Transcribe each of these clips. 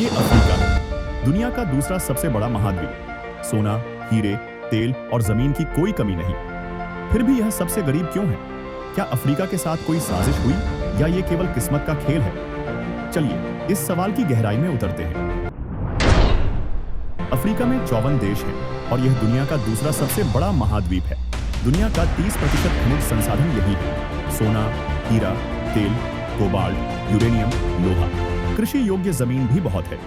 ये अफ्रीका है, दुनिया का दूसरा सबसे बड़ा महाद्वीप। सोना, हीरे, तेल और जमीन की कोई कमी नहीं। फिर भी यह सबसे गरीब क्यों है? क्या अफ्रीका के साथ कोई साजिश हुई या ये केवल किस्मत का खेल है? चलिए इस सवाल की गहराई में उतरते हैं। अफ्रीका में 54 देश हैं और यह दुनिया का दूसरा सबसे बड़ा महाद्वीप है। दुनिया का 30% खनिज संसाधन यही है। सोना, हीरा, तेल, कोबाल्ट, यूरेनियम, लोहा। कृषि योग्य जमीन भी बहुत है।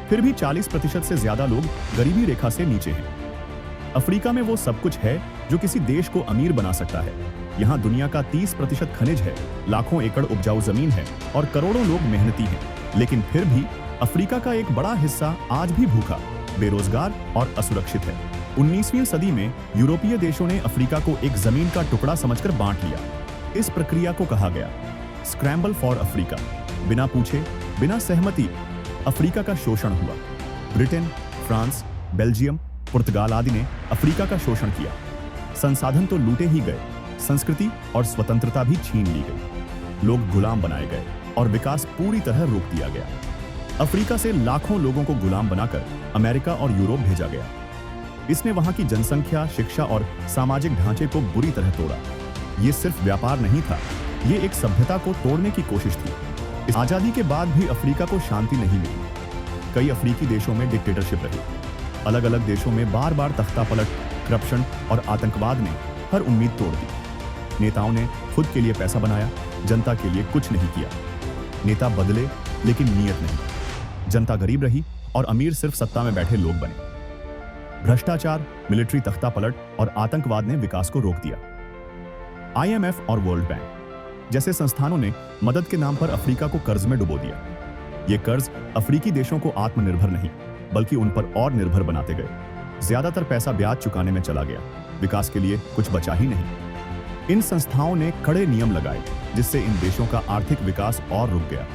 फिर भी 40% से ज्यादा लोग गरीबी रेखा से नीचे हैं। अफ्रीका में वो सब कुछ है जो किसी देश को अमीर बना सकता है। यहाँ दुनिया का 30% खनिज है, लाखों एकड़ उपजाऊ जमीन है और करोड़ों लोग मेहनती हैं। लेकिन फिर भी अफ्रीका का एक बड़ा हिस्सा आज भी भूखा, बेरोजगार और असुरक्षित है। 19वीं सदी में यूरोपीय देशों ने अफ्रीका को एक जमीन का टुकड़ा समझकर बांट लिया। इस प्रक्रिया को कहा गया स्क्रैम्बल फॉर अफ्रीका। बिना पूछे, बिना सहमति अफ्रीका का शोषण हुआ। ब्रिटेन, फ्रांस, बेल्जियम, पुर्तगाल आदि ने अफ्रीका का शोषण किया। संसाधन तो लूटे ही गए, संस्कृति और स्वतंत्रता भी छीन ली गई। लोग गुलाम बनाए गए और विकास पूरी तरह रोक दिया गया। अफ्रीका से लाखों लोगों को गुलाम बनाकर अमेरिका और यूरोप भेजा गया। इसने वहां की जनसंख्या, शिक्षा और सामाजिक ढांचे को बुरी तरह तोड़ा। ये सिर्फ व्यापार नहीं था, ये एक सभ्यता को तोड़ने की कोशिश थी। इस आजादी के बाद भी अफ्रीका को शांति नहीं मिली। कई अफ्रीकी देशों में डिक्टेटरशिप रही। अलग अलग देशों में बार बार तख्तापलट, करप्शन और आतंकवाद ने हर उम्मीद तोड़ दी। नेताओं ने खुद के लिए पैसा बनाया, जनता के लिए कुछ नहीं किया। नेता बदले लेकिन नीयत नहीं। जनता गरीब रही और अमीर सिर्फ सत्ता में बैठे लोग बने। भ्रष्टाचार, मिलिट्री तख्तापलट और आतंकवाद ने विकास को रोक दिया। IMF और वर्ल्ड बैंक जैसे संस्थानों ने मदद के नाम पर अफ्रीका को कर्ज में डुबो दिया। ये कर्ज अफ्रीकी देशों को आत्मनिर्भर नहीं बल्कि उन पर और निर्भर बनाते गए। ज्यादातर पैसा ब्याज चुकाने में चला गया, विकास के लिए कुछ बचा ही नहीं। इन संस्थाओं ने कड़े नियम लगाए जिससे इन देशों का आर्थिक विकास और रुक गया।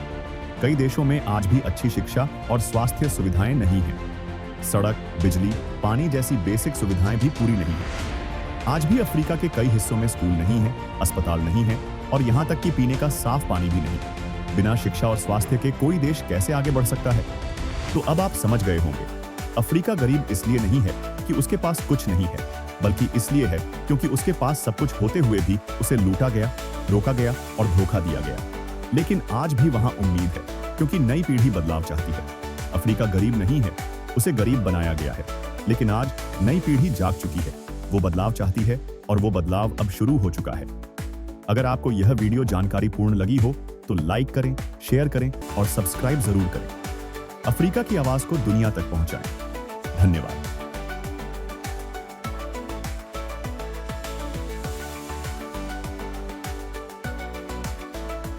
कई देशों में आज भी अच्छी शिक्षा और स्वास्थ्य सुविधाएं नहीं हैं। सड़क, बिजली, पानी जैसी बेसिक सुविधाएं भी पूरी नहीं हैं। आज भी अफ्रीका के कई हिस्सों में स्कूल नहीं है, अस्पताल नहीं है और यहाँ तक कि पीने का साफ पानी भी नहीं। बिना शिक्षा और स्वास्थ्य के कोई देश कैसे आगे बढ़ सकता है? तो अब आप समझ गए होंगे, अफ्रीका गरीब इसलिए नहीं है कि उसके पास कुछ नहीं है, बल्कि इसलिए है क्योंकि उसके पास सब कुछ होते हुए भी उसे लूटा गया, रोका गया और धोखा दिया गया। लेकिन आज भी वहां उम्मीद है क्योंकि नई पीढ़ी बदलाव चाहती है। अफ्रीका गरीब नहीं है, उसे गरीब बनाया गया है। लेकिन आज नई पीढ़ी जाग चुकी है, वो बदलाव चाहती है और वो बदलाव अब शुरू हो चुका है। अगर आपको यह वीडियो जानकारीपूर्ण लगी हो तो लाइक करें, शेयर करें और सब्सक्राइब जरूर करें। अफ्रीका की आवाज को दुनिया तक पहुंचाएं। धन्यवाद।